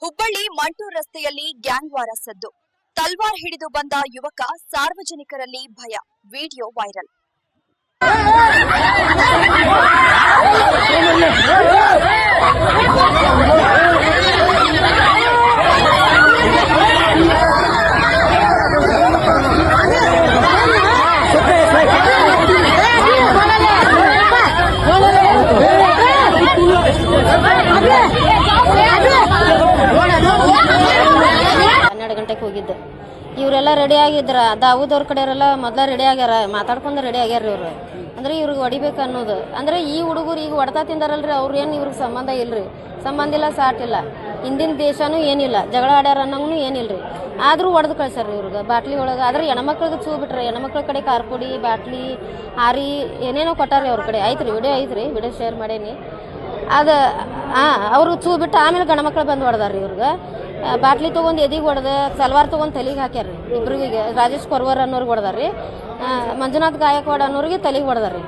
ಹುಬ್ಬಳ್ಳಿ ಮಂಟೂರ್ ರಸ್ತೆಯಲ್ಲಿ ಗ್ಯಾಂಗ್ ವಾರ ಸದ್ದು. ತಲ್ವಾರ್ ಹಿಡಿದು ಬಂದ ಯುವಕ, ಸಾರ್ವಜನಿಕರಲ್ಲಿ ಭಯ. Video viral. ಹೋಗಿದ್ದೆ ಇವರೆಲ್ಲ ರೆಡಿ ಆಗಿದ್ರ. ದಾವೂದ್ ಅವ್ರ ಕಡೆಯವರೆಲ್ಲ ಮೊದಲ ರೆಡಿ ಆಗ್ಯಾರ, ಮಾತಾಡ್ಕೊಂಡು ರೆಡಿ ಆಗ್ಯಾರ. ಇವ್ರು ಅಂದ್ರೆ ಇವ್ರಿಗೆ ಹೊಡಿಬೇಕು ಅನ್ನೋದು. ಅಂದ್ರೆ ಈ ಹುಡುಗರು ಈಗ ಹೊಡ್ತಾ ತಿಂದಾರಲ್ರಿ, ಅವ್ರು ಏನು ಇವ್ರಿಗೆ ಸಂಬಂಧ ಇಲ್ರಿ, ಸಂಬಂಧ ಇಲ್ಲ, ಸಾಟಿಲ್ಲ, ಹಿಂದಿನ ದೇಶನೂ ಏನಿಲ್ಲ, ಜಗಳ ಆಡ್ಯಾರ ಅನ್ನಂಗೂ ಏನಿಲ್ರಿ. ಆದ್ರೂ ಹೊಡೆದು ಕಳ್ಸಾರ್ರಿ ಇವ್ರಿಗೆ ಬಾಟ್ಲಿ ಒಳಗೆ. ಆದ್ರೆ ಹೆಣ್ಮಕ್ಳಿಗೆ ಚೂ ಬಿಟ್ರೆ, ಹೆಣ್ಮಕ್ಳ ಕಡೆ ಕಾರ್ಪುಡಿ, ಬಾಟ್ಲಿ, ಹಾರಿ ಏನೇನೋ ಕೊಟ್ಟಾರ್ರಿ ಅವ್ರ ಕಡೆ. ಐತ್ರಿ, ವಿಡಿಯೋ ಐತ್ರಿ, ವಿಡಿಯೋ ಶೇರ್ ಮಾಡೇನಿ. ಅದು ಅವರು ಚೂ ಬಿಟ್ಟು ಆಮೇಲೆ ಗಂಡ್ಮಕ್ಳು ಬಂದು ಹೊಡೆದಾರ್ರಿ ಇವ್ರಿಗೆ. ಬಾಟ್ಲಿ ತೊಗೊಂಡು ಎದಿಗೆ ಹೊಡೆದ, ಸಲ್ವಾರ್ ತೊಗೊಂಡು ತಲೆಗೆ ಹಾಕ್ಯಾರ್ರಿ ಇಬ್ಬರಿಗೆ. ರಾಜೇಶ್ ಕೊರ್ವರ್ ಅನ್ನೋರ್ಗೆ ಹೊಡೆದಾರ್ರಿ, ಮಂಜುನಾಥ್ ಗಾಯಕ್ವಾಡ್ ಅನ್ನೋರಿಗೆ ತಲೆಗೆ ಹೊಡೆದಾರ್ರಿ.